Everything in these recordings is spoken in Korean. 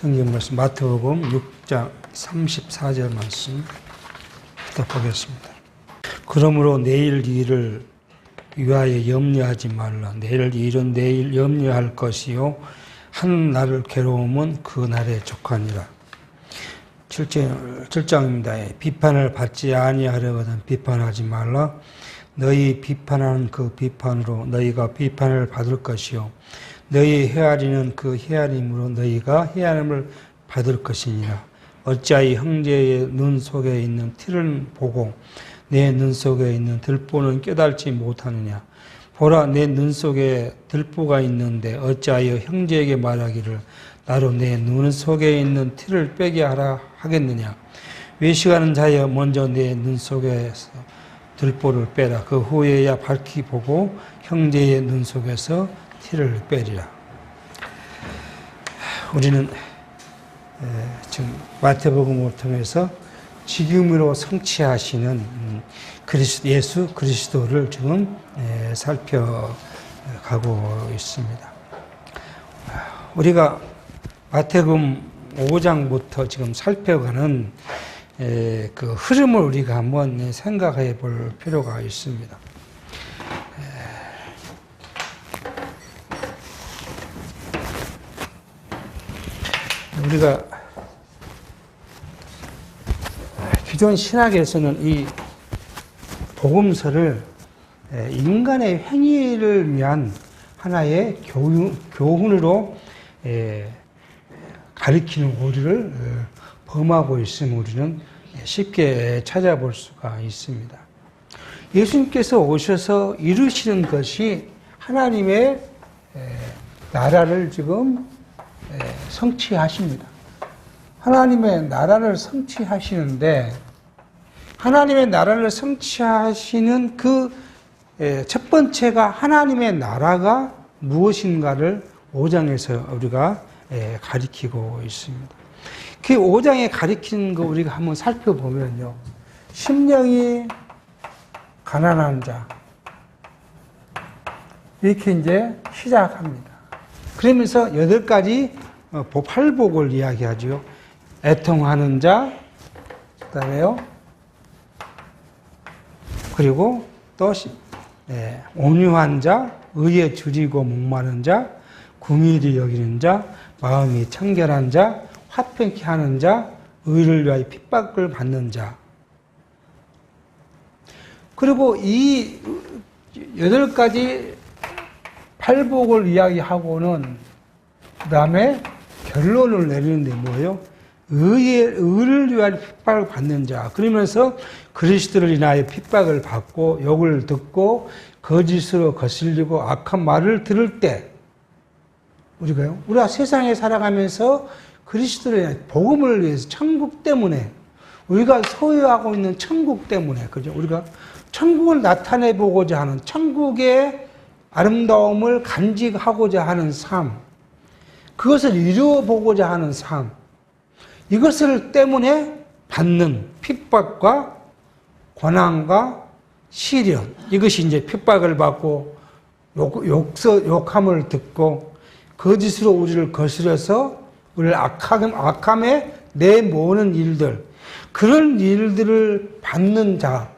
성경 말씀 마태복음 6장 34절 말씀 보겠습니다. 그러므로 내일 일을 위하여 염려하지 말라. 내일 일은 내일 염려할 것이요 한 날을 괴로움은 그 날에 족하니라. 7장입니다. 비판을 받지 아니하려거든 비판하지 말라. 너희 비판하는 그 비판으로 너희가 비판을 받을 것이요 너희 헤아리는 그 헤아림으로 너희가 헤아림을 받을 것이니라. 어찌하여 형제의 눈 속에 있는 티를 보고 내 눈 속에 있는 들보는 깨달지 못하느냐. 보라, 내 눈 속에 들보가 있는데 어찌하여 형제에게 말하기를 나로 내 눈 속에 있는 티를 빼게 하라 하겠느냐. 외식하는 자여 먼저 내 눈 속에서 들보를 빼라. 그 후에야 밝히 보고 형제의 눈 속에서 티를 빼리라. 우리는 지금 마태복음을 통해서 지금으로 성취하시는 예수 그리스도를 지금 살펴가고 있습니다. 우리가 마태복음 5장부터 지금 살펴가는 그 흐름을 우리가 한번 생각해 볼 필요가 있습니다. 우리가 기존 신학에서는 이 복음서를 인간의 행위를 위한 하나의 교훈으로 가리키는 오류를 범하고 있음을 우리는 쉽게 찾아볼 수가 있습니다. 예수님께서 오셔서 이루시는 것이 하나님의 나라를 지금 성취하십니다. 하나님의 나라를 성취하시는데 하나님의 나라를 성취하시는 그 첫 번째가 하나님의 나라가 무엇인가를 5장에서 우리가 가리키고 있습니다. 그 5장에 가리키는 거 우리가 한번 살펴보면요. 심령이 가난한 자 이렇게 이제 시작합니다. 그러면서 8가지 팔복을 이야기하죠. 애통하는 자, 그다음에요. 그리고 또 온유한 자, 의에 줄이고 목마른 자, 긍휼히 여기는 자, 마음이 청결한 자, 화평케 하는 자, 의를 위하여 핍박을 받는 자. 그리고 이 8가지 팔복을 이야기하고는 그 다음에 결론을 내리는데 뭐예요? 의를 위하여 핍박을 받는 자. 그러면서 그리스도를 인하여 핍박을 받고 욕을 듣고 거짓으로 거슬리고 악한 말을 들을 때 우리가 세상에 살아가면서 그리스도를 위하여 복음을 위해서 천국 때문에 우리가 소유하고 있는 천국 때문에 그죠? 우리가 천국을 나타내 보고자 하는 천국의 아름다움을 간직하고자 하는 삶, 그것을 이루어 보고자 하는 삶, 이것을 때문에 받는 핍박과 고난과 시련, 이것이 이제 핍박을 받고 욕함을 듣고 거짓으로 우리를 거스려서 우리를 악함에 내모는 일들, 그런 일들을 받는 자.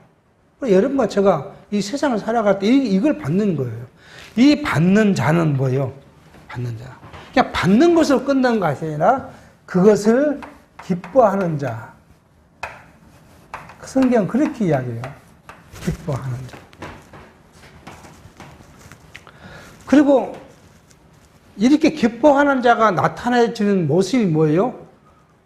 여러분과 제가 이 세상을 살아갈 때 이걸 받는 거예요. 이 받는 자는 뭐예요? 받는 자. 그냥 받는 것으로 끝난 것이 아니라 그것을 기뻐하는 자. 성경은 그렇게 이야기해요. 기뻐하는 자. 그리고 이렇게 기뻐하는 자가 나타내지는 모습이 뭐예요?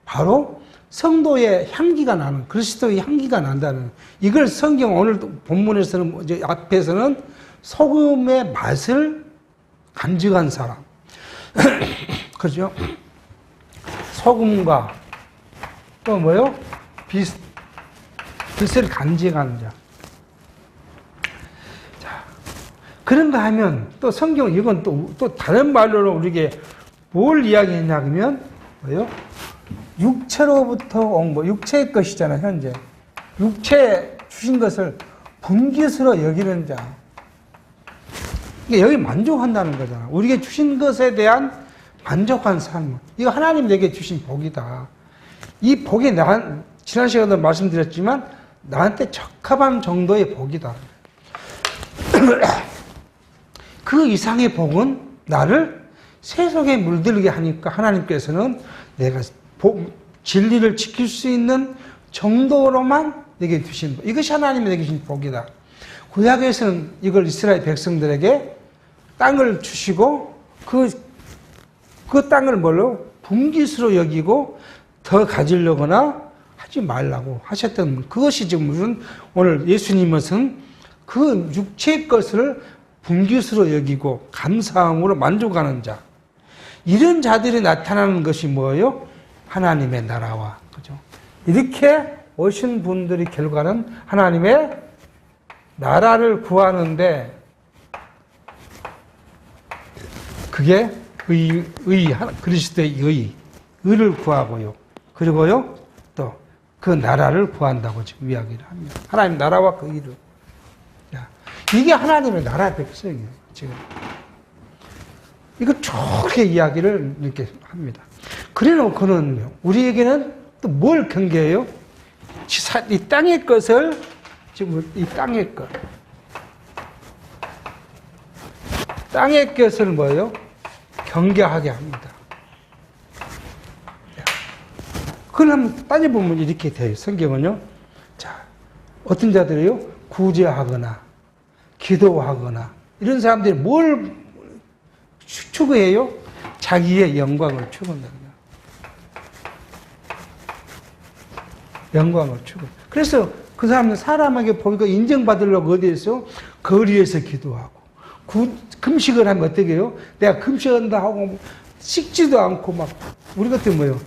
바로 성도의 향기가 나는, 그리스도의 향기가 난다는, 이걸 성경 오늘 본문에서는, 이제 앞에서는 소금의 맛을 간직한 사람. 그죠? 소금과 또 뭐요? 빛을 간직하는 자. 자, 그런가 하면 또 성경, 이건 또 다른 말로 우리에게 뭘 이야기했냐 하면, 뭐요? 육체로부터 온 거, 육체의 것이잖아, 현재. 육체 주신 것을 분깃으로 여기는 자. 여기 만족한다는 거잖아. 우리에게 주신 것에 대한 만족한 삶. 이거 하나님 내게 주신 복이다. 이 복이 지난 시간에도 말씀드렸지만 나한테 적합한 정도의 복이다. 그 이상의 복은 나를 세속에 물들게 하니까 하나님께서는 내가 진리를 지킬 수 있는 정도로만 내게 주신 복. 이것이 하나님이 내게 주신 복이다. 구약에서는 이걸 이스라엘 백성들에게 땅을 주시고 그 땅을 뭘로? 분깃으로 여기고 더 가지려거나 하지 말라고 하셨던 그것이 지금 무슨 오늘 예수님은 그 육체의 것을 분깃으로 여기고 감사함으로 만족하는 자. 이런 자들이 나타나는 것이 뭐예요? 하나님의 나라와, 그죠? 이렇게 오신 분들이 결과는 하나님의 나라를 구하는데 그게 그리스도의 의를 구하고요. 그리고요, 또 그 나라를 구한다고 지금 이야기를 합니다. 하나님 나라와 그 의를. 이게 하나님의 나라 백성이에요, 지금. 이거 좋게 이야기를 이렇게 합니다. 그래 놓고는 우리에게는 또 뭘 경계해요? 이 땅의 것을, 지금 이 땅의 것. 땅의 것을 뭐예요? 경계하게 합니다. 그걸 한번 따져보면 이렇게 돼요. 성경은요. 자, 어떤 자들이요? 구제하거나, 기도하거나, 이런 사람들이 뭘 추구해요? 자기의 영광을 추구한다. 영광을 추구. 그래서 그 사람은 사람에게 보이고 인정받으려고 어디에서? 거리에서 기도하고. 금식을 하면 어떻게 해요? 내가 금식한다 하고 씻지도 않고 막 우리 같은 뭐예요?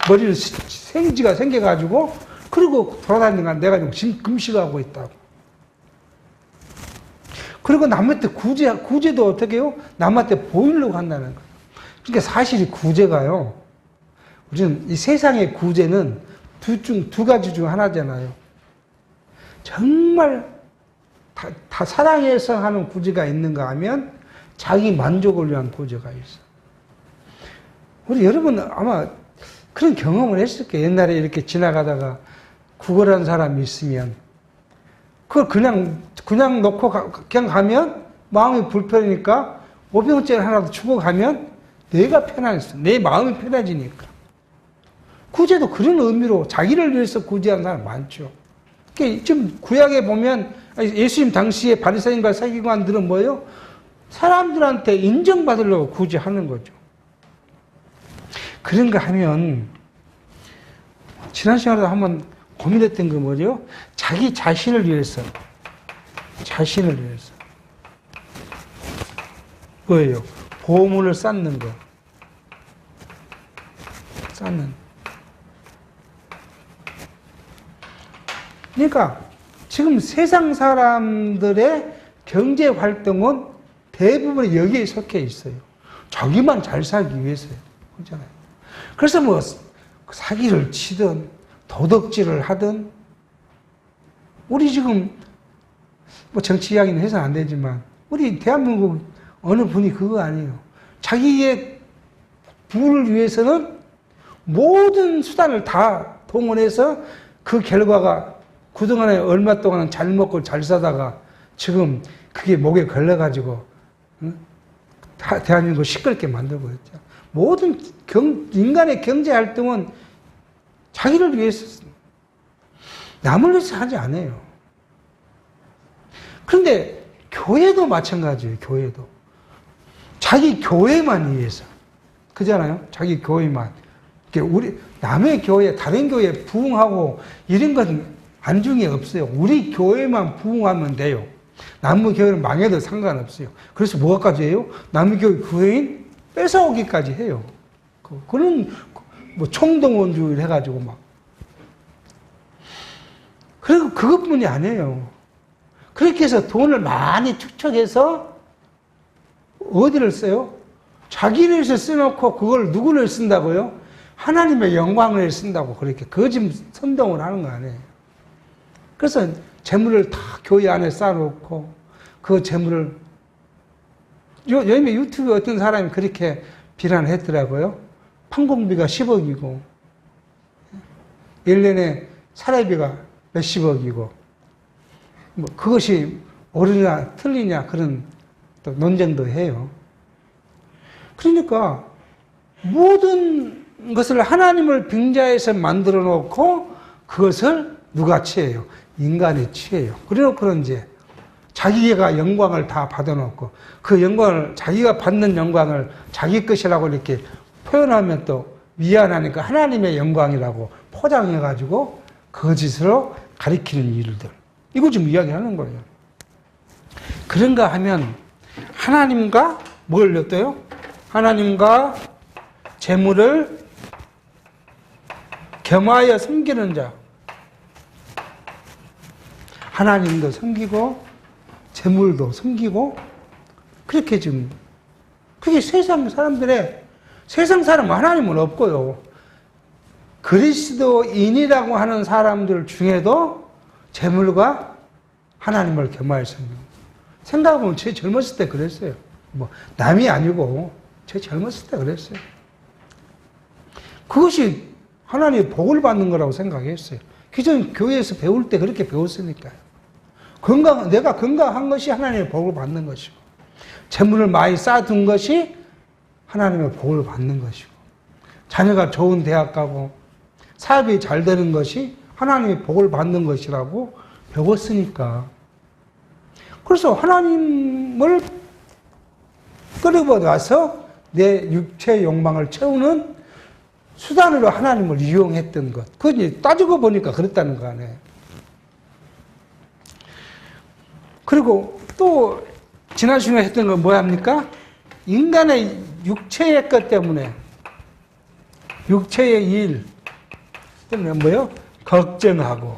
머리를 생지가 생겨가지고 그리고 돌아다니는 내가 지금 금식하고 있다고. 그리고 남한테 구제도 어떻게 해요? 남한테 보이려고 한다는 거예요. 그러니까 사실 이 구제가요. 우리는 이 세상의 구제는 두 가지 중 하나잖아요. 정말 다 사랑해서 하는 구제가 있는가 하면 자기 만족을 위한 구제가 있어. 우리 여러분 아마 그런 경험을 했을 거예요. 옛날에 이렇게 지나가다가 구걸하는 사람이 있으면 그걸 그냥 놓고 그냥 가면 마음이 불편하니까 500원짜리 하나 더 주고 가면 내가 편해졌어. 내 마음이 편해지니까. 구제도 그런 의미로 자기를 위해서 구제하는 사람 많죠. 지금 구약에 보면 예수님 당시에 바리새인과 서기관들은 뭐예요? 사람들한테 인정받으려고 구제하는 거죠. 그런가 하면 지난 시간에도 한번 고민했던 거 뭐죠? 자기 자신을 위해서 뭐예요? 보물을 쌓는 거. 그러니까 지금 세상 사람들의 경제 활동은 대부분 여기에 속해 있어요. 자기만 잘 살기 위해서요. 그렇잖아요. 그래서 뭐 사기를 치든 도덕질을 하든 우리 지금 뭐 정치 이야기는 해서는 안 되지만 우리 대한민국 어느 분이 그거 아니에요. 자기의 부를 위해서는 모든 수단을 다 동원해서 그 결과가 그동안에 얼마 동안은 잘 먹고 잘 사다가 지금 그게 목에 걸려가지고 대한민국을 시끄럽게 만들고 있죠. 모든 인간의 경제 활동은 자기를 위해서 남을 위해서 하지 않아요. 그런데 교회도 마찬가지예요. 교회도 자기 교회만 위해서 그잖아요. 자기 교회만 우리 남의 교회, 다른 교회 부흥하고 이런 건 안중에 없어요. 우리 교회만 부흥하면 돼요. 남의 교회는 망해도 상관없어요. 그래서 뭐까지 해요? 남의 교회인 뺏어오기까지 해요. 그런 뭐 총동원주의를 해가지고 막. 그리고 그것뿐이 아니에요. 그렇게 해서 돈을 많이 축적해서 어디를 써요? 자기를 위해서 써놓고 그걸 누구를 쓴다고요? 하나님의 영광을 쓴다고 그렇게 거짓 선동을 하는 거 아니에요. 그래서 재물을 다 교회 안에 쌓아놓고 그 재물을 요즘에 유튜브에 어떤 사람이 그렇게 비난했더라고요. 판공비가 10억이고 1년에 사례비가 몇십억이고 뭐 그것이 옳으냐 틀리냐 그런 또 논쟁도 해요. 그러니까 모든 것을 하나님을 빙자해서 만들어 놓고 그것을 누가 취해요? 인간이 취해요. 그래놓고 그런지 자기가 영광을 다 받아놓고 그 영광을 자기가 받는 영광을 자기 것이라고 이렇게 표현하면 또 미안하니까 하나님의 영광이라고 포장해가지고 거짓으로 가리키는 일들. 이거 지금 이야기하는 거예요. 그런가 하면 하나님과 뭘 였대요? 하나님과 재물을 겸하여 섬기는 자. 하나님도 섬기고 재물도 섬기고 그렇게 지금 그게 세상 사람들의 세상 사람은 하나님은 없고요. 그리스도인이라고 하는 사람들 중에도 재물과 하나님을 겸하여 섬기고 생각해보면 제 젊었을 때 그랬어요. 뭐 남이 아니고 제 젊었을 때 그랬어요. 그것이 하나님의 복을 받는 거라고 생각했어요. 기존 교회에서 배울 때 그렇게 배웠으니까요. 내가 건강한 것이 하나님의 복을 받는 것이고 재물을 많이 쌓아둔 것이 하나님의 복을 받는 것이고 자녀가 좋은 대학 가고 사업이 잘 되는 것이 하나님의 복을 받는 것이라고 배웠으니까 그래서 하나님을 끌어버 와서 내 육체의 욕망을 채우는 수단으로 하나님을 이용했던 것. 그건 따지고 보니까 그랬다는 거 아니에요. 그리고 또 지난 시간에 했던 건 뭐합니까? 인간의 육체의 것 때문에 육체의 일 때문에 뭐요? 걱정하고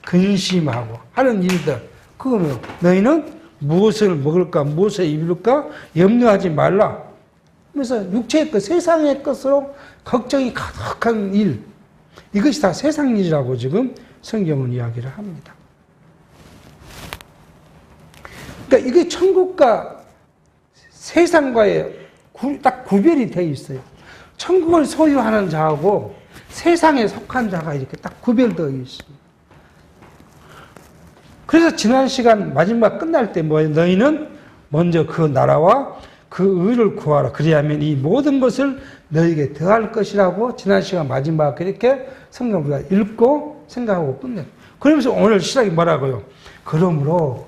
근심하고 하는 일들. 그거는 너희는 무엇을 먹을까 무엇을 입을까 염려하지 말라. 그래서 육체의 것 세상의 것으로 걱정이 가득한 일. 이것이 다 세상 일이라고 지금 성경은 이야기를 합니다. 그러니까 이게 천국과 세상과의 딱 구별이 되어 있어요. 천국을 소유하는 자하고 세상에 속한 자가 이렇게 딱 구별되어 있습니다. 그래서 지난 시간 마지막 끝날 때 뭐예요? 너희는 먼저 그 나라와 그 의를 구하라. 그리하면 이 모든 것을 너희에게 더할 것이라고 지난 시간 마지막 그렇게 성경을 우리가 읽고 생각하고 끝내요. 그러면서 오늘 시작이 뭐라고요? 그러므로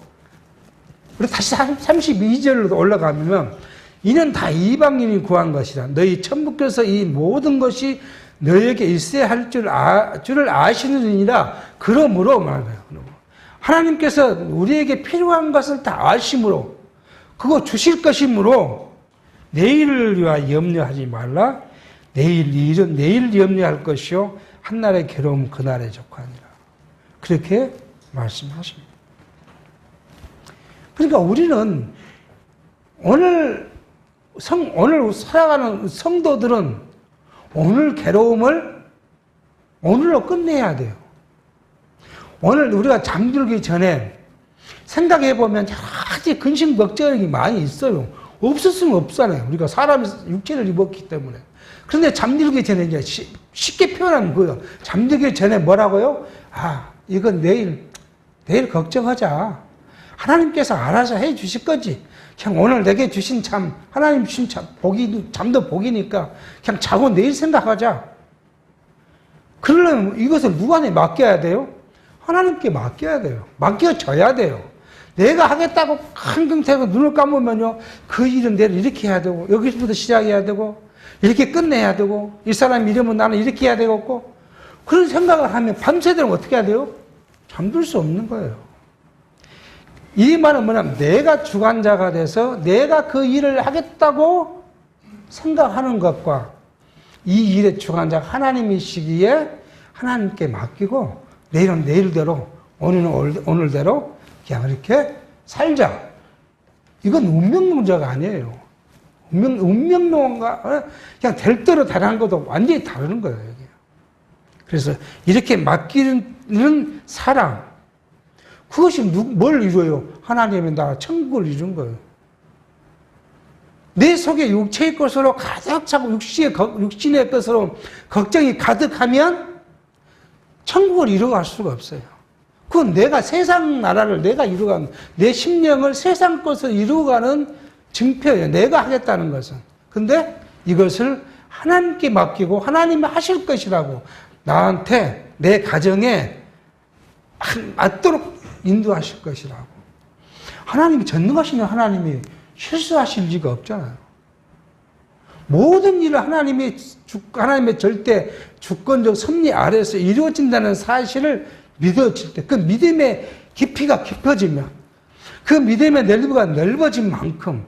우리 다시 32절로 올라가면 이는 다 이방인이 구한 것이라. 너희 천부께서 이 모든 것이 너희에게 있어야 할 줄을 아시느니라. 그러므로 말해요. 하나님께서 우리에게 필요한 것을 다 아심으로 그거 주실 것이므로 내일을 위하여 염려하지 말라. 내일 일은 내일 염려할 것이요 한날의 괴로움 그날에 족하니라. 그렇게 말씀하십니다. 그러니까 우리는 오늘 살아가는 성도들은 오늘 괴로움을 오늘로 끝내야 돼요. 오늘 우리가 잠들기 전에 생각해보면 여러 가지 근심 걱정이 많이 있어요. 없었으면 없잖아요. 우리가 사람이 육체를 입었기 때문에. 그런데 잠들기 전에 이제 쉽게 표현하면 뭐예요? 잠들기 전에 뭐라고요? 이건 내일 걱정하자. 하나님께서 알아서 해 주실 거지. 그냥 오늘 내게 주신 하나님 주신 잠도 복이니까 그냥 자고 내일 생각하자. 그러려면 이것을 누구한테 맡겨야 돼요? 하나님께 맡겨야 돼요. 맡겨줘야 돼요. 내가 하겠다고 한경태고 눈을 감으면요, 그 일은 내일 이렇게 해야 되고, 여기서부터 시작해야 되고, 이렇게 끝내야 되고, 이 사람 이러면 나는 이렇게 해야 되겠고, 그런 생각을 하면 밤새도록 어떻게 해야 돼요? 잠들 수 없는 거예요. 이 말은 뭐냐면 내가 주관자가 돼서 내가 그 일을 하겠다고 생각하는 것과 이 일의 주관자가 하나님이시기에 하나님께 맡기고 내일은 내일대로 오늘은 오늘대로 그냥 이렇게 살자. 이건 운명 문제가 아니에요. 운명론과 그냥 될 대로 다른 것도 완전히 다른 거예요. 이게. 그래서 이렇게 맡기는 사랑, 그것이 뭘 이루어요? 하나님의 나라 천국을 이룬 거예요. 내 속에 육체의 것으로 가득 차고 육신의 것으로 걱정이 가득하면 천국을 이루어갈 수가 없어요. 그건 내가 세상 나라를 내가 이루어가는, 내 심령을 세상 것을 이루어가는 증표예요. 내가 하겠다는 것은. 근데 이것을 하나님께 맡기고 하나님이 하실 것이라고, 나한테 내 가정에 맞도록 인도하실 것이라고. 하나님이 전능하시는 하나님이 실수하실 리가 없잖아요. 모든 일을 하나님의 절대 주권적 섭리 아래에서 이루어진다는 사실을 믿어질 때, 그 믿음의 깊이가 깊어지면, 그 믿음의 넓이가 넓어진 만큼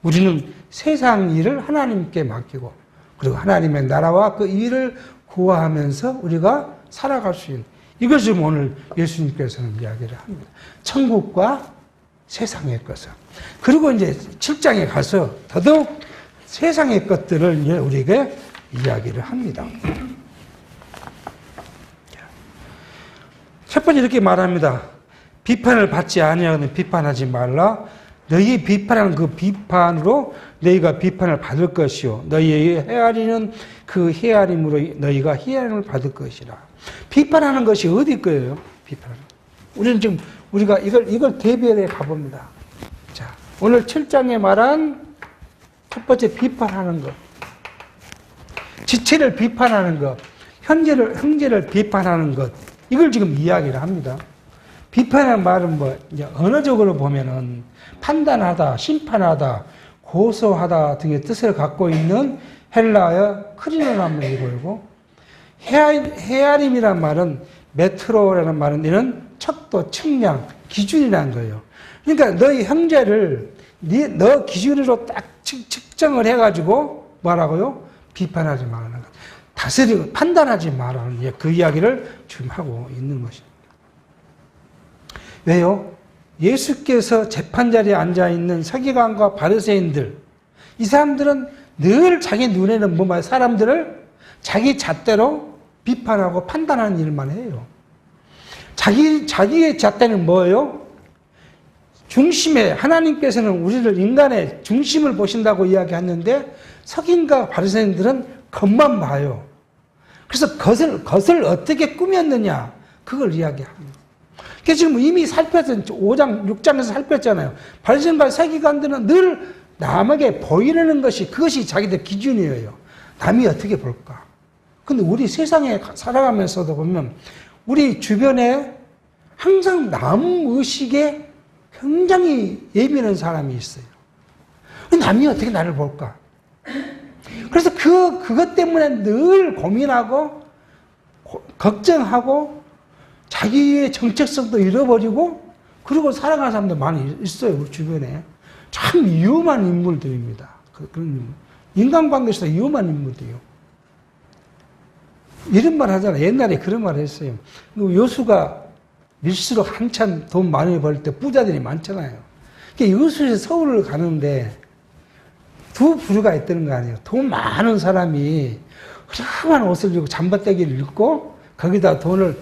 우리는 세상 일을 하나님께 맡기고, 그리고 하나님의 나라와 그 일을 구하면서 우리가 살아갈 수 있는, 이것을 오늘 예수님께서는 이야기를 합니다. 천국과 세상의 것을. 그리고 이제 7장에 가서 더더욱 세상의 것들을 이제 우리에게 이야기를 합니다. 첫 번째 이렇게 말합니다. 비판을 받지 아니하거든 비판하지 말라. 너희 비판하는 그 비판으로 너희가 비판을 받을 것이요 너희의 헤아리는 그 헤아림으로 너희가 헤아림을 받을 것이라. 비판하는 것이 어디 거예요? 비판하는. 우리는 지금 우리가 이걸 대비해 가봅니다. 자, 오늘 7장에 말한 첫 번째 비판하는 것, 지체를 비판하는 것, 형제를 비판하는 것, 이걸 지금 이야기를 합니다. 비판하는 말은 뭐 이제 언어적으로 보면은 판단하다, 심판하다, 고소하다 등의 뜻을 갖고 있는 헬라어 크리노라는 말이고, 헤아림이란 말은 메트로라는 말은 이는 척도, 측량, 기준이라는 거예요. 그러니까 너희 형제를 너 기준으로 딱 측정을 해가지고 뭐라고요? 비판하지 말라는 것. 다스리고 판단하지 말라는 그 이야기를 지금 하고 있는 것입니다. 왜요? 예수께서 재판자리에 앉아있는 서기관과 바리새인들, 이 사람들은 늘 자기 눈에는 뭐만 사람들을 자기 잣대로 비판하고 판단하는 일만 해요. 자기의 잣대는 뭐예요? 중심에, 하나님께서는 우리를 인간의 중심을 보신다고 이야기하는데 서기관과 바리새인들은 겉만 봐요. 그래서 겉을 어떻게 꾸몄느냐, 그걸 이야기합니다. 그러니까 지금 이미 살폈던 5장, 6장에서 살폈잖아요. 바리새인과 서기관들은 늘 남에게 보이려는 것이, 그것이 자기들 기준이에요. 남이 어떻게 볼까? 근데 우리 세상에 살아가면서도 보면 우리 주변에 항상 남 의식에 굉장히 예민한 사람이 있어요. 남이 어떻게 나를 볼까? 그래서 그것 때문에 늘 고민하고, 걱정하고, 자기의 정체성도 잃어버리고, 그리고 살아가는 사람들 많이 있어요, 우리 주변에. 참 위험한 인물들입니다. 그런 인물. 인간관계에서 위험한 인물들이요. 이런 말 하잖아요. 옛날에 그런 말 했어요. 여수가 밀수록 한참 돈 많이 벌 때 부자들이 많잖아요. 그러니까 여수에서 서울을 가는데 두 부류가 있다는 거 아니에요. 돈 많은 사람이 흐름한 옷을 입고 잠바떼기를 입고 거기다 돈을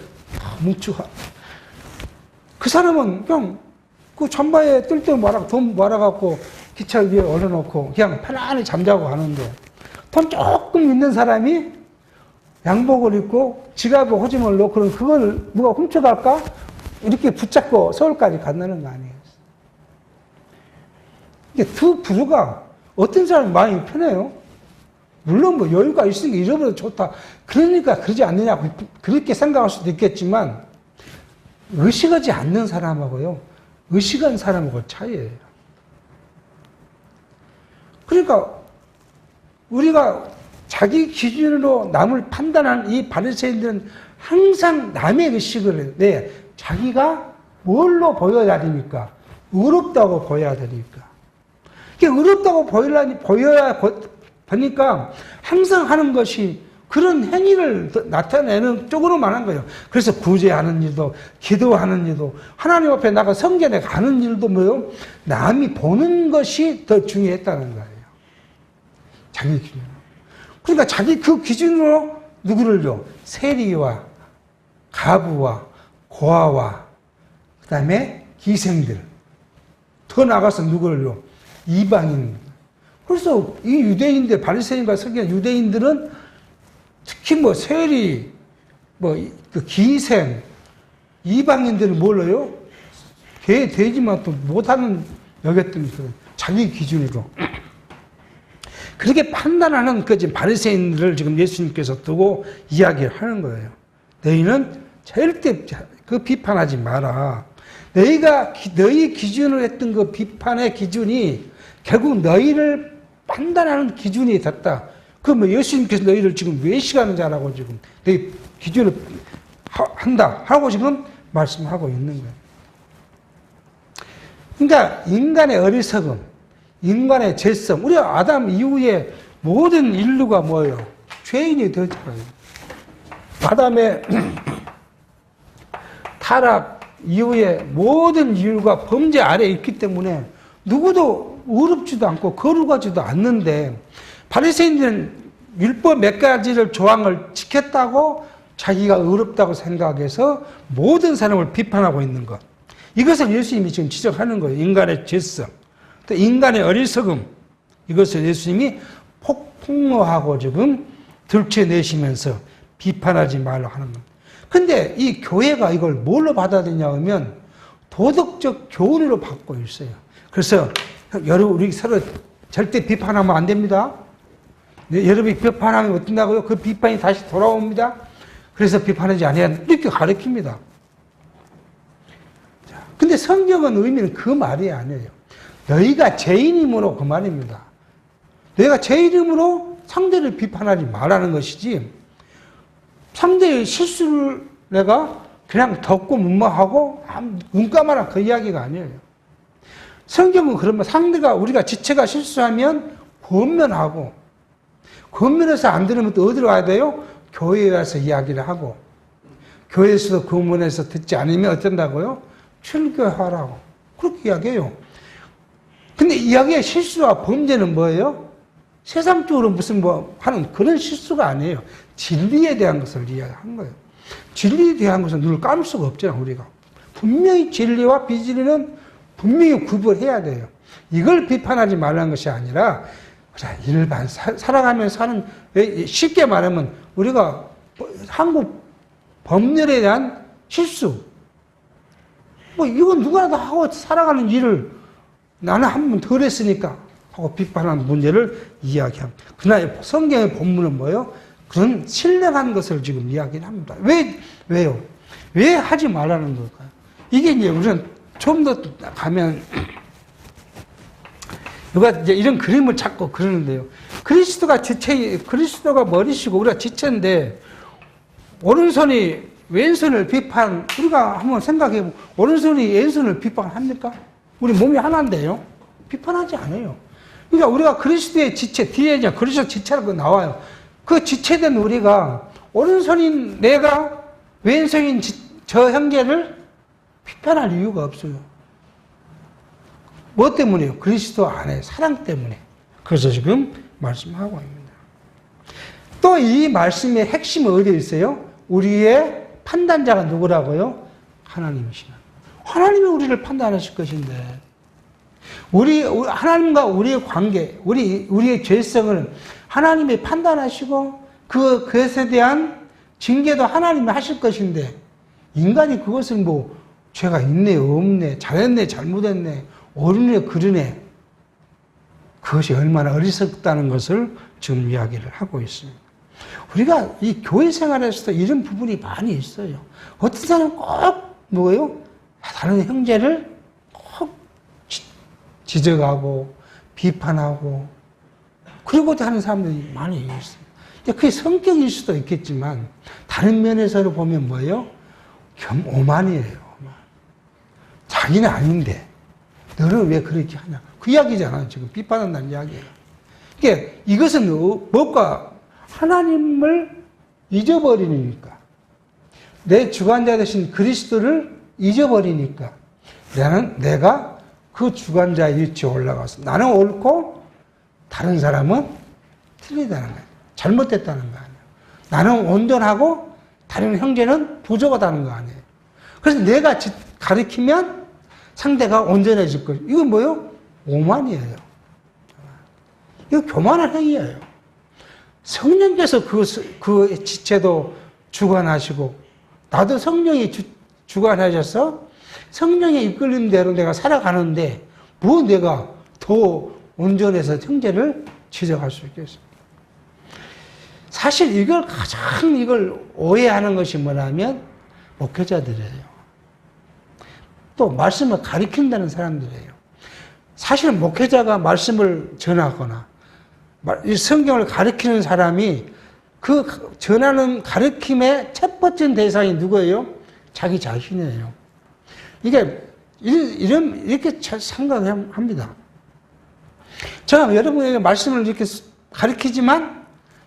뭉치고, 그 사람은 그냥 그 잠바에 뜰때 돈 말아갖고 기차 위에 올려놓고 그냥 편안히 잠자고 가는데, 돈 조금 있는 사람이 양복을 입고 지갑에 호짐을 놓고 그럼 그걸 누가 훔쳐갈까? 이렇게 붙잡고 서울까지 간다는 거 아니에요. 이게 두 부류가 어떤 사람이 마음이 편해요? 물론 뭐 여유가 있으니까 잃어버려도 좋다. 그러니까 그러지 않느냐고 그렇게 생각할 수도 있겠지만, 의식하지 않는 사람하고요, 의식한 사람하고 차이예요. 그러니까 우리가 자기 기준으로 남을 판단하는 이 바리새인들은 항상 남의 의식을 내 자기가 뭘로 보여야 됩니까? 의롭다고 보여야 되니까. 의롭다고 보여야 보니까 항상 하는 것이 그런 행위를 나타내는 쪽으로만 한 거예요. 그래서 구제하는 일도, 기도하는 일도, 하나님 앞에 나가 성전에 가는 일도 뭐요? 남이 보는 것이 더 중요했다는 거예요. 자기 기준으로. 그러니까 자기 그 기준으로 누구를요? 세리와 가부와 고아와 그 다음에 기생들, 더 나가서 누구를요? 이방인, 그래서 이 유대인들, 바리새인과 서기관 유대인들은 특히 뭐 세리, 뭐 그 기생, 이방인들을 몰라요? 개, 돼지만 또 못하는 여겼던 자기 기준으로. 그렇게 판단하는 그 지금 바리새인들을 지금 예수님께서 두고 이야기를 하는 거예요. 너희는 절대 그 비판하지 마라. 너희 기준으로 했던 그 비판의 기준이 결국 너희를 판단하는 기준이 됐다. 그럼 예수님께서 너희를 지금 외식하는 자라고 지금 너희 기준을 한다 하고 지금 말씀하고 있는 거예요. 그러니까 인간의 어리석음, 인간의 죄성, 우리 아담 이후에 모든 인류가 뭐예요? 죄인이 되었잖아요. 아담의 타락 이후에 모든 인류가 범죄 아래에 있기 때문에 누구도 의롭지도 않고 거룩하지도 않는데 바리새인들은 율법 몇 가지를 조항을 지켰다고 자기가 의롭다고 생각해서 모든 사람을 비판하고 있는 것. 이것을 예수님이 지금 지적하는 거예요. 인간의 죄성, 또 인간의 어리석음. 이것을 예수님이 폭로하고 지금 들춰내시면서 비판하지 말라 하는 겁니다. 근데 이 교회가 이걸 뭘로 받아들이냐 하면 도덕적 교훈으로 받고 있어요. 그래서 여러분 우리 서로 절대 비판하면 안 됩니다. 여러분이 비판하면 어떤다고요? 그 비판이 다시 돌아옵니다. 그래서 비판하지 않아야 이렇게 가르칩니다. 근데 성경은 의미는 그 말이 아니에요. 너희가 죄인이므로 그 말입니다. 너희가 죄인이므로 상대를 비판하지 말라는 것이지 상대의 실수를 내가 그냥 덮고 무마하고 눈 감아라 그 이야기가 아니에요. 성경은 그러면 상대가 우리가 지체가 실수하면 권면하고 권면해서 안 들으면 또 어디로 가야 돼요? 교회에 와서 이야기를 하고 교회에서도 권면해서 듣지 않으면 어쩐다고요? 출교하라고 그렇게 이야기해요. 근데 이야기의 실수와 범죄는 뭐예요? 세상적으로 무슨 뭐 하는 그런 실수가 아니에요. 진리에 대한 것을 이야기한 거예요. 진리에 대한 것은 눈을 감을 수가 없잖아요, 우리가. 분명히 진리와 비진리는 분명히 구별해야 돼요. 이걸 비판하지 말라는 것이 아니라 일반 살아가면서 사는 쉽게 말하면 우리가 한국 법률에 대한 실수 뭐 이건 누구나 다 하고 살아가는 일을 나는 한 번 덜 했으니까 하고 비판하는 문제를 이야기합니다. 그러나 성경의 본문은 뭐예요? 그런 신령한 것을 지금 이야기를 합니다. 왜요? 왜 하지 말라는 걸까요? 이게 이제 우리는 좀 더 가면 누가 이제 이런 그림을 찾고 그러는데요. 그리스도가 머리시고 우리가 지체인데 오른손이 왼손을 우리가 한번 생각해보면 오른손이 왼손을 비판합니까? 우리 몸이 하나인데요. 비판하지 않아요. 그러니까 우리가 그리스도의 지체, 뒤에 이제 그리스도 지체라고 나와요. 그 지체된 우리가 오른손인 내가 왼손인 저 형제를 비판할 이유가 없어요. 뭐 때문에요? 그리스도 안에 사랑 때문에. 그래서 지금 말씀하고 있습니다. 또 이 말씀의 핵심은 어디에 있어요? 우리의 판단자가 누구라고요? 하나님이시다. 하나님이 우리를 판단하실 것인데 하나님과 우리의 관계, 우리의 죄성을 하나님이 판단하시고 그것에 대한 징계도 하나님이 하실 것인데 인간이 그것을 뭐 죄가 있네 없네 잘했네 잘못했네 옳으네 그르네 그것이 얼마나 어리석다는 것을 지금 이야기를 하고 있습니다. 우리가 이 교회 생활에서도 이런 부분이 많이 있어요. 어떤 사람은 꼭 뭐예요? 다른 형제를 꼭 지적하고 비판하고 그러고도 하는 사람들이 많이 있어요. 그게 성격일 수도 있겠지만 다른 면에서 보면 뭐예요? 오만이에요. 오만. 자기는 아닌데 너는 왜 그렇게 하냐? 그 이야기잖아요. 지금 비판한다는 이야기예요. 그러니까 이것은 뭐가 하나님을 잊어버리니까 내 주관자 되신 그리스도를 잊어버리니까 내가 그 주관자의 위치에 올라가서 나는 옳고 다른 사람은 틀리다는 거예요. 잘못됐다는 거 아니에요. 나는 온전하고 다른 형제는 부족하다는 거 아니에요. 그래서 내가 가르치면 상대가 온전해질 거예요. 이건 뭐예요? 오만이에요. 이거 교만한 행위예요. 성령께서 그 지체도 주관하시고, 나도 성령이 주관하셔서 성령의 이끌림 대로 내가 살아가는데, 뭐 내가 더 온전해서 형제를 지적할 수 있겠어요. 사실 이걸 오해하는 것이 뭐냐면, 목회자들이에요. 또 말씀을 가르친다는 사람들이에요. 사실 목회자가 말씀을 전하거나 이 성경을 가르치는 사람이 그 전하는 가르침의 첫 번째 대상이 누구예요? 자기 자신이에요. 이게 이렇게 생각을 합니다. 저는 여러분에게 말씀을 이렇게 가르치지만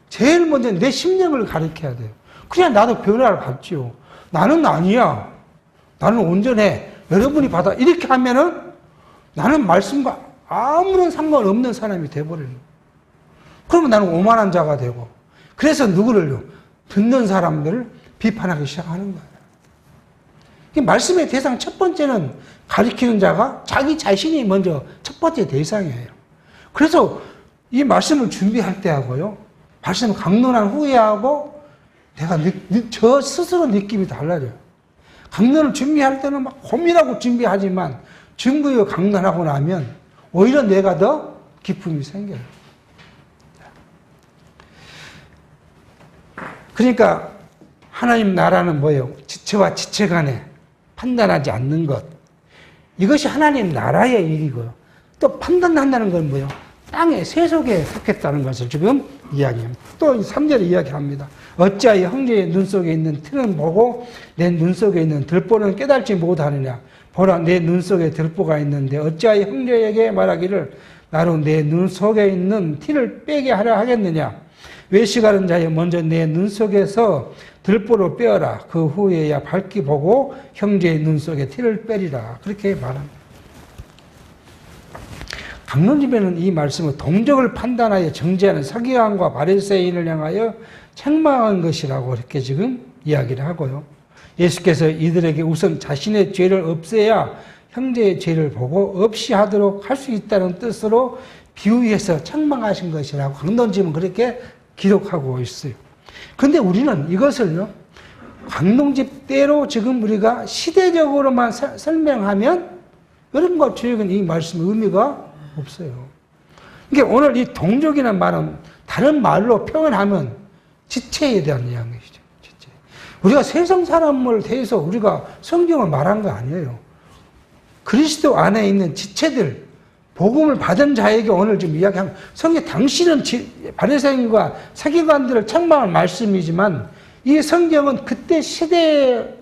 제일 먼저 내 심령을 가르쳐야 돼요. 그냥 나도 변화를 받지요. 나는 아니야. 나는 온전해. 여러분이 받아. 이렇게 하면은 나는 말씀과 아무런 상관없는 사람이 돼버리는 거예요. 그러면 나는 오만한 자가 되고, 그래서 누구를요? 듣는 사람들을 비판하기 시작하는 거예요. 말씀의 대상 첫 번째는 가리키는 자가 자기 자신이 먼저 첫 번째 대상이에요. 그래서 이 말씀을 준비할 때 하고요, 말씀을 강론한 후에 하고, 내가 저 스스로 느낌이 달라져요. 강론을 준비할 때는 막 고민하고 준비하지만, 증거에 강론하고 나면 오히려 내가 더 기쁨이 생겨요. 그러니까 하나님 나라는 뭐예요? 지체와 지체 간에 판단하지 않는 것. 이것이 하나님 나라의 일이고요. 또 판단한다는 건 뭐예요? 땅의 세속에 속했다는 것을 지금 이야기합니다. 또 3절에 이야기합니다. 어찌하여 형제의 눈 속에 있는 틀은 보고 내 눈 속에 있는 들보는 깨달지 못하느냐. 보라, 내 눈 속에 들보가 있는데 어찌하여 형제에게 말하기를 나로 내 눈 속에 있는 티를 빼게 하려 하겠느냐. 외식하는 자여 먼저 내 눈 속에서 들보를 빼어라. 그 후에야 밝게 보고 형제의 눈 속에 티를 빼리라. 그렇게 말합니다. 강론집에는 이 말씀을 동적을 판단하여 정죄하는 서기관과 바리새인을 향하여 책망한 것이라고 이렇게 지금 이야기를 하고요. 예수께서 이들에게 우선 자신의 죄를 없애야 형제의 죄를 보고 없이 하도록 할 수 있다는 뜻으로 비유해서 책망하신 것이라고 강론집은 그렇게 기록하고 있어요. 그런데 우리는 이것을요, 강론집대로 지금 우리가 시대적으로만 설명하면 여러분과 저에게는 이 말씀의 의미가 없어요. 이게 오늘 이 동족이라는 말은 다른 말로 표현하면 지체에 대한 이야기죠. 지체. 우리가 세상 사람을 대해서 우리가 성경을 말한 거 아니에요. 그리스도 안에 있는 지체들, 복음을 받은 자에게 오늘 좀 이야기한 성경, 당신은 바리새인과 서기관들을 책망할 말씀이지만 이 성경은 그때 시대를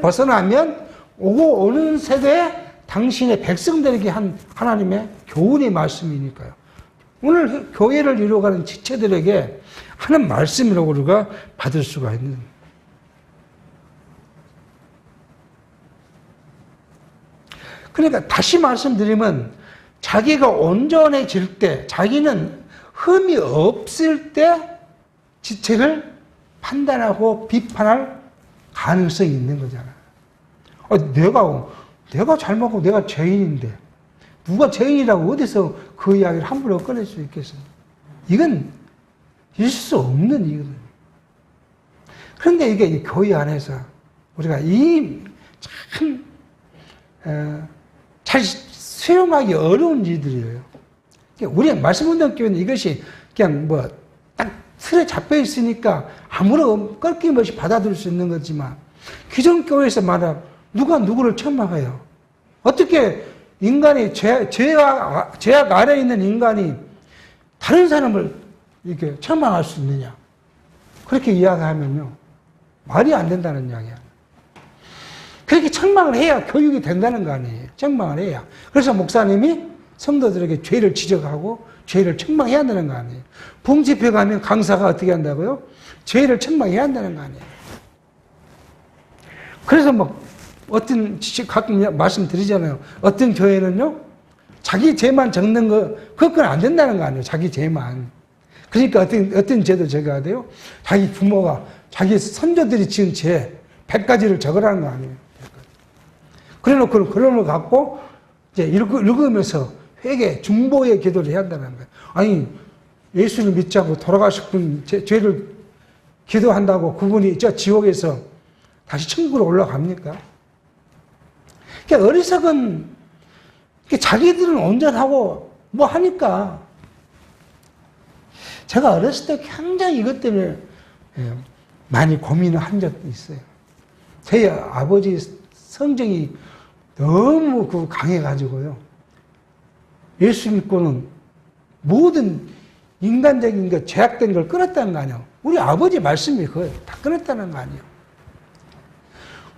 벗어나면 오고 오는 세대에 당신의 백성들에게 한 하나님의 교훈의 말씀이니까요. 오늘 교회를 이루어가는 지체들에게 하는 말씀이라고 우리가 받을 수가 있는. 그러니까 다시 말씀드리면 자기가 온전해질 때, 자기는 흠이 없을 때 지체를 판단하고 비판할 가능성이 있는 거잖아요. 내가 잘못하고 내가 죄인인데 누가 죄인이라고 어디서 그 이야기를 함부로 꺼낼 수 있겠어요? 이건 있을 수 없는 이유거든요. 그런데 이게 교회 안에서 우리가 잘 수용하기 어려운 일들이에요. 우리의 말씀운동교회는 이것이 그냥 딱 틀에 잡혀 있으니까 아무런 꺾임없이 받아들일 수 있는 거지만, 기존 교회에서 말하면 누가 누구를 책망해요? 어떻게 인간이 죄악 아래에 있는 인간이 다른 사람을 이렇게 책망할 수 있느냐? 그렇게 이야기하면요, 말이 안 된다는 이야기야. 그렇게 책망을 해야 교육이 된다는 거 아니에요. 책망을 해야. 그래서 목사님이 성도들에게 죄를 지적하고 죄를 책망해야 한다는 거 아니에요. 부흥집회 가면 강사가 어떻게 한다고요? 죄를 책망해야 한다는 거 아니에요. 그래서 가끔 말씀드리잖아요. 어떤 교회는요, 자기 죄만 적는 그건 안 된다는 거 아니에요. 자기 죄만. 그러니까 어떤 죄도 적어야 돼요? 자기 부모가, 자기 선조들이 지은 죄 100가지를 적으라는 거 아니에요. 그래 놓고 그런 걸 갖고 이제 읽으면서 회개, 중보의 기도를 해야 한다는 거예요. 아니, 예수를 믿지 않고 돌아가실 분 죄를 기도한다고 그분이 저 지옥에서 다시 천국으로 올라갑니까? 그러니까 어리석은, 자기들은 온전하고 뭐 하니까. 제가 어렸을 때 굉장히 이것 때문에 많이 고민을 한 적도 있어요. 저희 아버지 성정이 너무 강해가지고요. 예수 믿고는 모든 인간적인 것, 죄악된 걸 끊었다는 거 아니에요. 우리 아버지 말씀이 그거예요. 다 끊었다는 거 아니에요.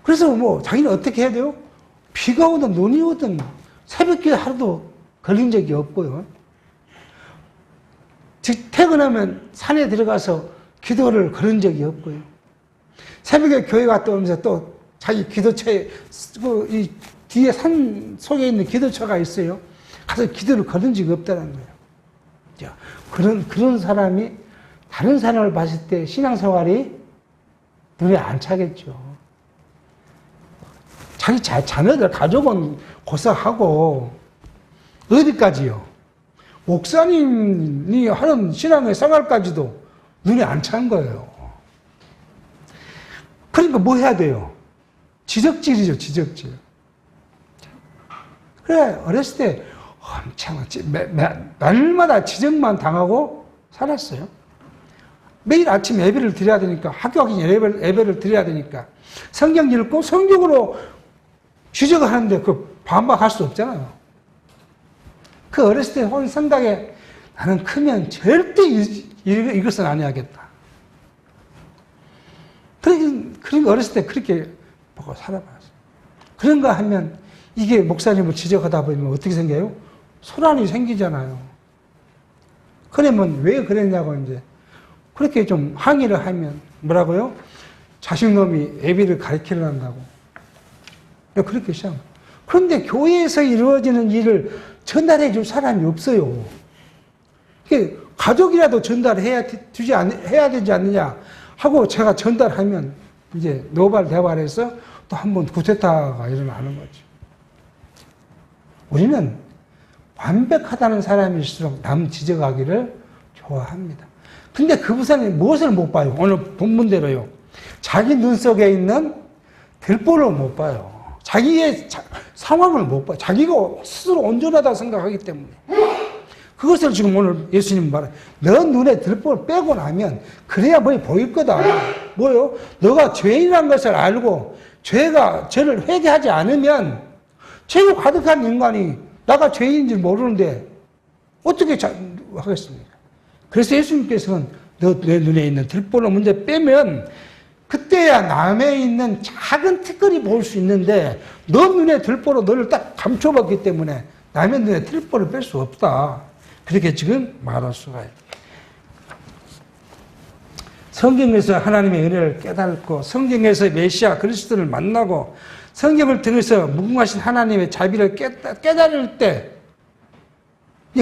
그래서 뭐 자기는 어떻게 해야 돼요? 비가 오든 눈이 오든 새벽기도 하루도 걸린 적이 없고요. 즉 퇴근하면 산에 들어가서 기도를 걸은 적이 없고요. 새벽에 교회 갔다 오면서 또 자기 기도처에 이 뒤에 산 속에 있는 기도처가 있어요. 가서 기도를 걸은 적이 없다는 거예요. 그런 사람이 다른 사람을 봤을 때 신앙생활이 눈에 안 차겠죠. 자기 자녀들, 가족은 고사하고, 어디까지요? 목사님이 하는 신앙의 생활까지도 눈에 안 찬 거예요. 그러니까 뭐 해야 돼요? 지적질이죠, 지적질. 그래, 어렸을 때 엄청, 날마다 지적만 당하고 살았어요. 매일 아침 예배를 드려야 되니까, 학교 가기 전에 예배를 드려야 되니까, 성경 읽고 성경으로 지적을 하는데 그 반박할 수 없잖아요. 그 어렸을 때 온 생각에 나는 크면 절대 이것은 안 해야겠다. 그러니까 어렸을 때 그렇게 보고 살아봤어요. 그런가 하면 이게 목사님을 지적하다 보면 어떻게 생겨요? 소란이 생기잖아요. 그러면 왜 그랬냐고 이제 그렇게 좀 항의를 하면 뭐라고요? 자식놈이 애비를 가르치려 한다고. 그렇게 시작합니다. 그런데 교회에서 이루어지는 일을 전달해 줄 사람이 없어요. 가족이라도 전달해야 해야 되지 않느냐 하고 제가 전달하면 이제 노발대발해서 또 한 번 구태타가 일어나는 거죠. 우리는 완벽하다는 사람일수록 남 지적하기를 좋아합니다. 근데 그분이 무엇을 못 봐요? 오늘 본문대로요. 자기 눈 속에 있는 들보를 못 봐요. 자기의 상황을 못 봐요. 자기가 스스로 온전하다 생각하기 때문에. 그것을 지금 오늘 예수님 말해요. 너 눈에 들보를 빼고 나면 그래야 뭐 보일 거다. 뭐요? 너가 죄인이라는 것을 알고 죄를 회개하지 않으면 죄가 가득한 인간이 나가 죄인인지 모르는데 어떻게 하겠습니까? 그래서 예수님께서는 너 내 눈에 있는 들보를 먼저 빼면 그때야 남에 있는 작은 티끌이 보일 수 있는데 너 눈에 들보로 너를 딱 감춰봤기 때문에 남의 눈에 들보를 뺄 수 없다. 그렇게 지금 말할 수가 있어요. 성경에서 하나님의 은혜를 깨닫고 성경에서 메시아 그리스도를 만나고 성경을 통해서 무궁하신 하나님의 자비를 깨달을 때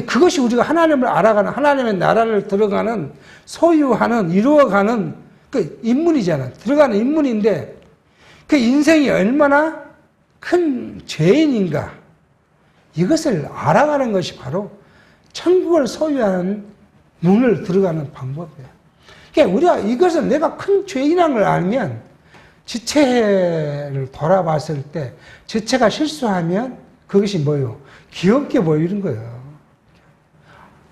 그것이 우리가 하나님을 알아가는 하나님의 나라를 들어가는 소유하는 이루어가는 그 인문이잖아. 들어가는 인문인데 그 인생이 얼마나 큰 죄인인가 이것을 알아가는 것이 바로 천국을 소유하는 문을 들어가는 방법이에요. 그러니까 우리가 이것을 내가 큰 죄인이라는 걸 알면 지체를 돌아봤을 때 지체가 실수하면 그것이 뭐예요? 귀엽게 보이는 거예요.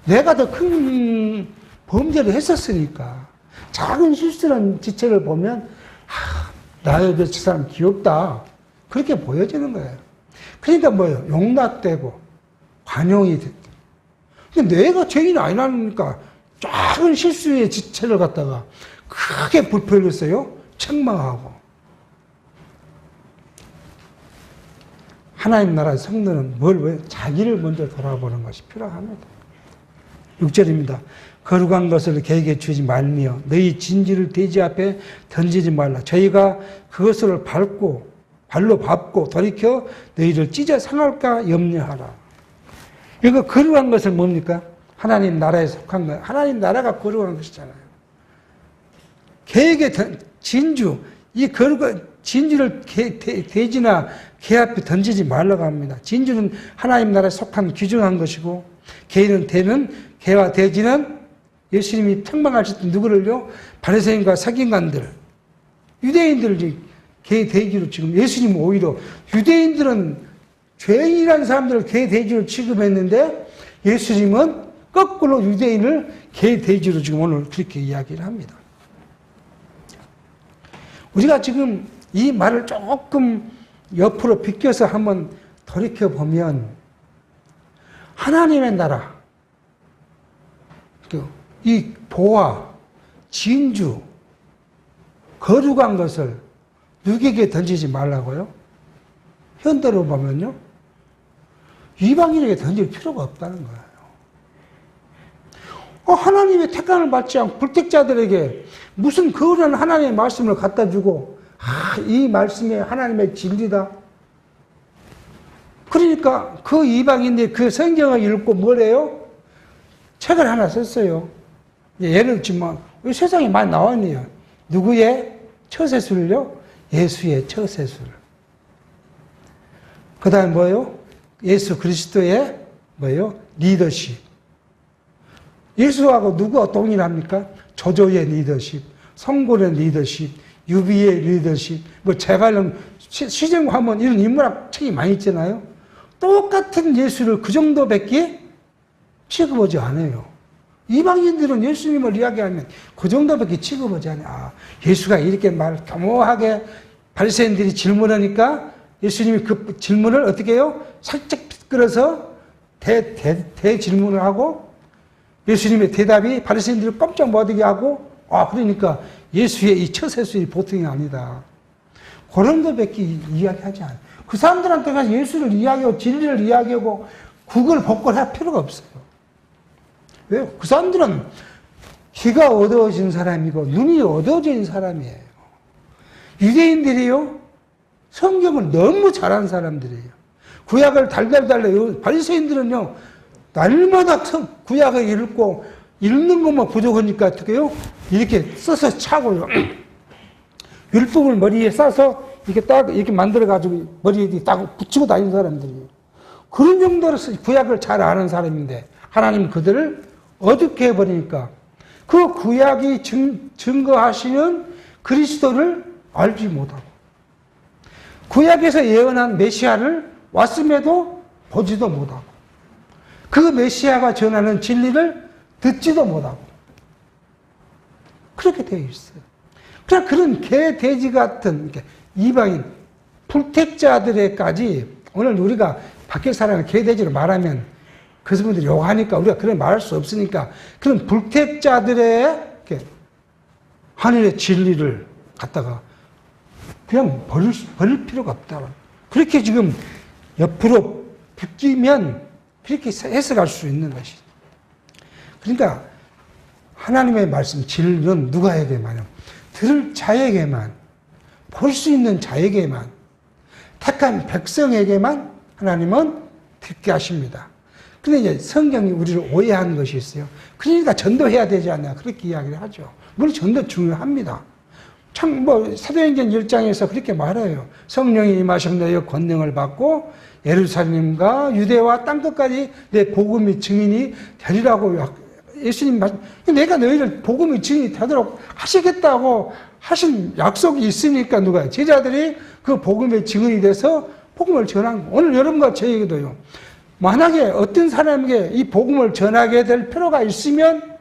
내가 더 큰 범죄를 했었으니까 작은 실수한 지체를 보면 나에 비해서 저 사람 귀엽다. 그렇게 보여지는 거예요. 그러니까 뭐예요? 용납되고 관용이 됐다. 근데 내가 죄인이 아니라니까 작은 실수의 지체를 갖다가 크게 불평했어요. 책망하고. 하나님 나라의 성도는 왜? 자기를 먼저 돌아보는 것이 필요합니다. 6절입니다. 거룩한 것을 개에게 주지 말며 너희 진지를 돼지 앞에 던지지 말라. 저희가 그것을 발로 밟고 돌이켜 너희를 찢어 상할까 염려하라. 이거 거룩한 것을 뭡니까? 하나님 나라에 속한 것. 하나님 나라가 거룩한 것이잖아요. 개에게 진주, 이 거룩한 진주를 돼지나 개 앞에 던지지 말라고 합니다. 진주는 하나님 나라에 속한 귀중한 것이고 개와 돼지는 예수님이 평방하실 때 누구를요? 바리새인과 사기관들, 유대인들을 개, 돼지로 지금 예수님은 오히려 유대인들은 죄인이라는 사람들을 개, 돼지로 취급했는데 예수님은 거꾸로 유대인을 개, 돼지로 지금 오늘 그렇게 이야기를 합니다. 우리가 지금 이 말을 조금 옆으로 비껴서 한번 돌이켜보면 하나님의 나라, 이 보화, 진주, 거룩한 것을 누구에게 던지지 말라고요? 현대로 보면요, 이방인에게 던질 필요가 없다는 거예요. 하나님의 택함을 받지 않고 불택자들에게 무슨 그런 하나님의 말씀을 갖다 주고, 이 말씀이 하나님의 진리다. 그러니까 그 이방인들이 그 성경을 읽고 뭐래요? 책을 하나 썼어요. 예를 들면 세상에 많이 나왔네요. 누구의 처세술을요? 예수의 처세술. 그 다음에 뭐예요? 예수 그리스도의 뭐예요? 리더십. 예수하고 누구가 동일합니까? 조조의 리더십, 성골의 리더십, 유비의 리더십, 제갈림, 시정화문 이런 인문학 책이 많이 있잖아요. 똑같은 예수를 그 정도밖에 취급하지 않아요. 이방인들은 예수님을 이야기하면 그 정도밖에 취급하지 않아요. 예수가 이렇게 교묘하게 바리새인들이 질문하니까 예수님이 그 질문을 어떻게 해요? 살짝 끌어서 대질문을 하고 예수님의 대답이 바리새인들을 깜짝 못하게 하고 그러니까 예수의 이 처세술이 보통이 아니다. 그런 것밖에 이야기하지 않아요. 그 사람들한테 가서 예수를 이야기하고 진리를 이야기하고 그걸 복권할 필요가 없어요. 왜요? 그 사람들은 귀가 어두워진 사람이고 눈이 어두워진 사람이에요. 유대인들이요, 성경을 너무 잘하는 사람들이에요. 구약을 달달달달, 바리새인들은요, 날마다 구약을 읽고 읽는 것만 부족하니까 어떻게 해요? 이렇게 써서 차고요. 율법을 머리에 싸서 이렇게 딱 이렇게 만들어가지고 머리에 딱 붙이고 다니는 사람들이에요. 그런 정도로 구약을 잘 아는 사람인데 하나님 그들을 어둡게 해버리니까 그 구약이 증거하시는 그리스도를 알지 못하고 구약에서 예언한 메시아를 왔음에도 보지도 못하고 그 메시아가 전하는 진리를 듣지도 못하고 그렇게 되어 있어요. 그냥 그런 개, 돼지 같은 이방인, 불택자들에까지 오늘 우리가 밖에 사람을 개, 돼지로 말하면 그 분들이 욕하니까 우리가 그렇게 말할 수 없으니까 그런 불택자들의 하늘의 진리를 갖다가 그냥 버릴 필요가 없다. 그렇게 지금 옆으로 비끼면 그렇게 해석할 수 있는 것이죠. 그러니까 하나님의 말씀 진리는 누가에게만요? 들을 자에게만, 볼 수 있는 자에게만, 택한 백성에게만 하나님은 듣게 하십니다. 그런데 이제 성경이 우리를 오해하는 것이 있어요. 그러니까 전도해야 되지 않나 그렇게 이야기를 하죠. 물론 전도 중요합니다. 참 사도행전 1장에서 그렇게 말해요. 성령이 임하셔서 너희가 권능을 받고 예루살렘과 유대와 땅끝까지 내 복음의 증인이 되리라고 예수님 말씀. 내가 너희를 복음의 증인이 되도록 하시겠다고 하신 약속이 있으니까 누가 제자들이 그 복음의 증인이 돼서 복음을 전한 거. 오늘 여러분과 저에게도요. 만약에 어떤 사람에게 이 복음을 전하게 될 필요가 있으면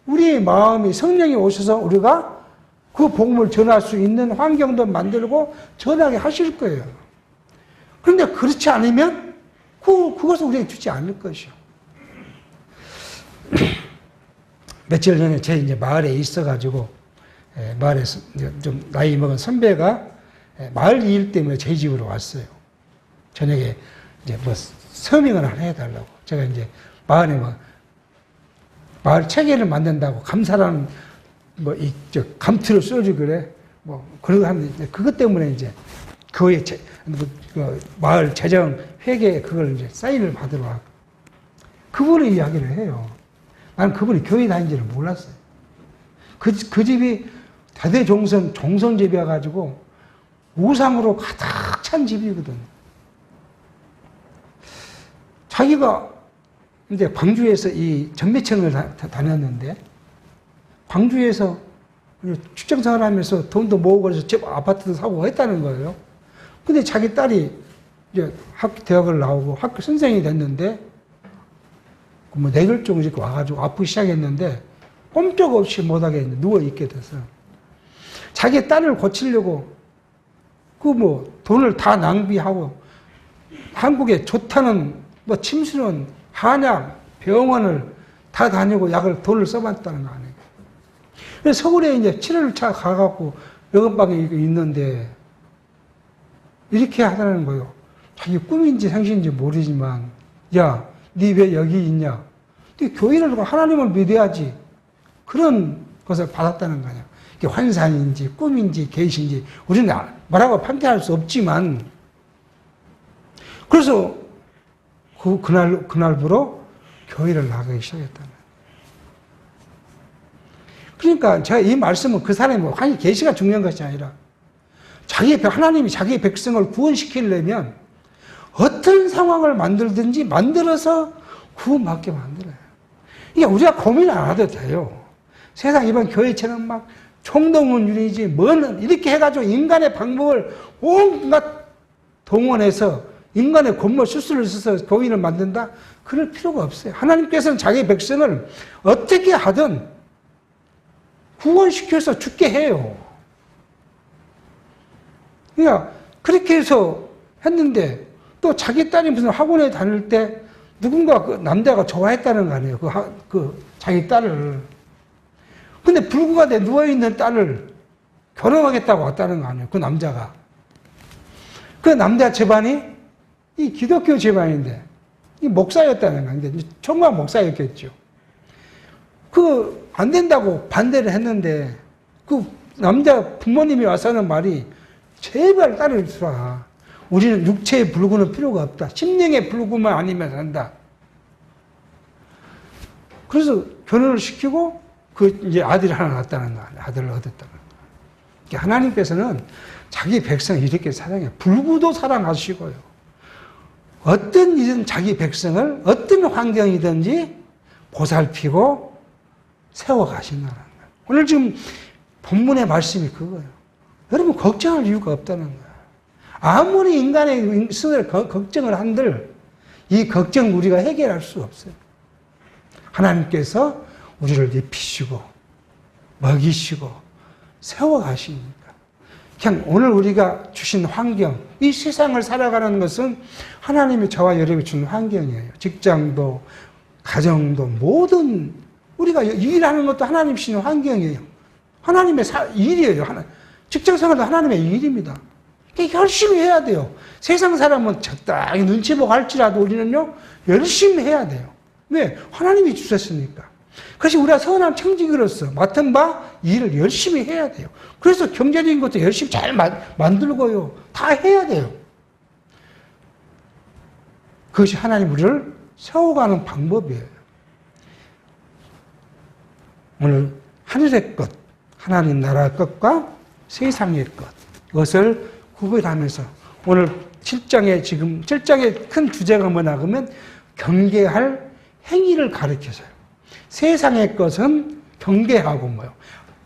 우리의 마음이 성령이 오셔서 우리가 그 복음을 전할 수 있는 환경도 만들고 전하게 하실 거예요. 그런데 그렇지 않으면 그것을 우리에게 주지 않을 것이요. 며칠 전에 제 이제 마을에 있어가지고 마을에서 좀 나이 먹은 선배가 마을 일 때문에 저희 집으로 왔어요. 저녁에 이제 서명을 하나 해달라고. 제가 이제 마을에 마을 체계를 만든다고 감사라는 감투를 써주고 그래. 그러고 하는데 그것 때문에 이제 교회 마을 재정 회계에 그걸 이제 사인을 받으러 와. 그분의 이야기를 해요. 나는 그분이 교회 다닌지를 몰랐어요. 그 집이 대대종선 종선집이어가지고 우상으로 가득 찬 집이거든. 자기가 이제 광주에서 이 전매청을 다녔는데, 광주에서 출장 생활하면서 돈도 모으고 그래서 집 아파트도 사고 했다는 거예요. 근데 자기 딸이 이제 대학을 나오고 학교 선생이 됐는데, 뭐 뇌졸중 이렇게 와가지고 아프기 시작했는데, 꼼짝없이 못하게 누워있게 됐어요. 자기 딸을 고치려고 돈을 다 낭비하고, 한국에 좋다는 침수는 한약, 병원을 다 다니고 돈을 써봤다는 거 아니에요. 그래서 서울에 이제 7월차 가갖고 여건방에 있는데, 이렇게 하다는 거예요. 자기 꿈인지 생신인지 모르지만, 야, 니 왜 여기 있냐? 네 교회를 두고 하나님을 믿어야지. 그런 것을 받았다는 거냐. 이게 환상인지 꿈인지 계시인지 우리는 뭐라고 판단할 수 없지만, 그래서 그날부로 교회를 나가기 시작했다는 거예요. 그러니까 제가 이 말씀은 그 사람이 계시가 중요한 것이 아니라, 하나님이 자기의 백성을 구원시키려면 어떤 상황을 만들든지 만들어서 구원받게 만들어요. 이게 우리가 고민 안 해도 돼요. 세상 이번 교회처럼 막 총동원율이지 뭐는 이렇게 해가지고 인간의 방법을 온갖 동원해서 인간의 권모 수술을 써서 교인을 만든다? 그럴 필요가 없어요. 하나님께서는 자기 백성을 어떻게 하든 구원시켜서 죽게 해요. 그러니까 그렇게 해서 했는데, 또 자기 딸이 무슨 학원에 다닐 때 누군가 그 남자가 좋아했다는 거 아니에요. 자기 딸을. 근데 불구가 돼 누워있는 딸을 결혼하겠다고 왔다는 거 아니에요. 그 남자가. 그 남자 집안이 이 기독교 집안인데, 이 목사였다는 거 아닌데, 총각 목사였겠죠. 안 된다고 반대를 했는데, 그 남자 부모님이 와서 하는 말이, 제발 딸을 주라. 우리는 육체의 불구는 필요가 없다. 심령의 불구만 아니면 된다. 그래서 결혼을 시키고, 이제 아들이 하나 낳았다는 거 아니에요. 아들을 얻었다는 거. 하나님께서는 자기 백성을 이렇게 사랑해요. 불구도 사랑하시고요. 어떤 일은 자기 백성을 어떤 환경이든지 보살피고 세워가신다는 거예요. 오늘 지금 본문의 말씀이 그거예요. 여러분 걱정할 이유가 없다는 거예요. 아무리 인간의 스스로 걱정을 한들 이 걱정 우리가 해결할 수 없어요. 하나님께서 우리를 입히시고 먹이시고 세워가시니까. 그냥 오늘 우리가 주신 환경, 이 세상을 살아가는 것은 하나님이 저와 여러분이 주는 환경이에요. 직장도 가정도 모든 우리가 일하는 것도 하나님 주시는 환경이에요. 하나님의 일이에요. 직장생활도 하나님의 일입니다. 열심히 해야 돼요. 세상 사람은 적당히 눈치 보고 할지라도 우리는요 열심히 해야 돼요. 왜? 하나님이 주셨으니까. 그것이 우리가 선한 청지기로서 맡은 바 일을 열심히 해야 돼요. 그래서 경제적인 것도 열심히 잘 만들고요. 다 해야 돼요. 그것이 하나님 우리를 세워가는 방법이에요. 오늘 하늘의 것, 하나님 나라 것과 세상의 것, 이것을 구별하면서 오늘 7장의 큰 주제가 뭐냐 하면 경계할 행위를 가르쳐줘요. 세상의 것은 경계하고 뭐요?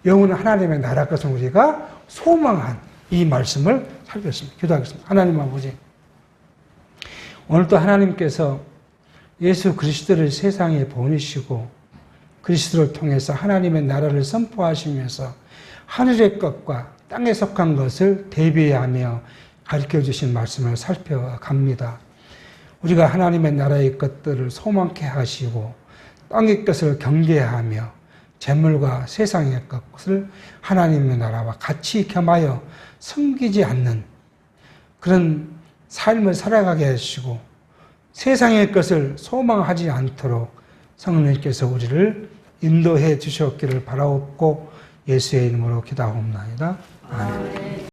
영원한 하나님의 나라 것은 우리가 소망한 이 말씀을 살폈습니다. 기도하겠습니다. 하나님 아버지, 오늘도 하나님께서 예수 그리스도를 세상에 보내시고 그리스도를 통해서 하나님의 나라를 선포하시면서 하늘의 것과 땅에 속한 것을 대비하며 가르쳐주신 말씀을 살펴갑니다. 우리가 하나님의 나라의 것들을 소망케 하시고 땅의 것을 경계하며 재물과 세상의 것을 하나님의 나라와 같이 겸하여 섬기지 않는 그런 삶을 살아가게 하시고 세상의 것을 소망하지 않도록 성령님께서 우리를 인도해 주셨기를 바라옵고 예수의 이름으로 기도하옵나이다. 아멘.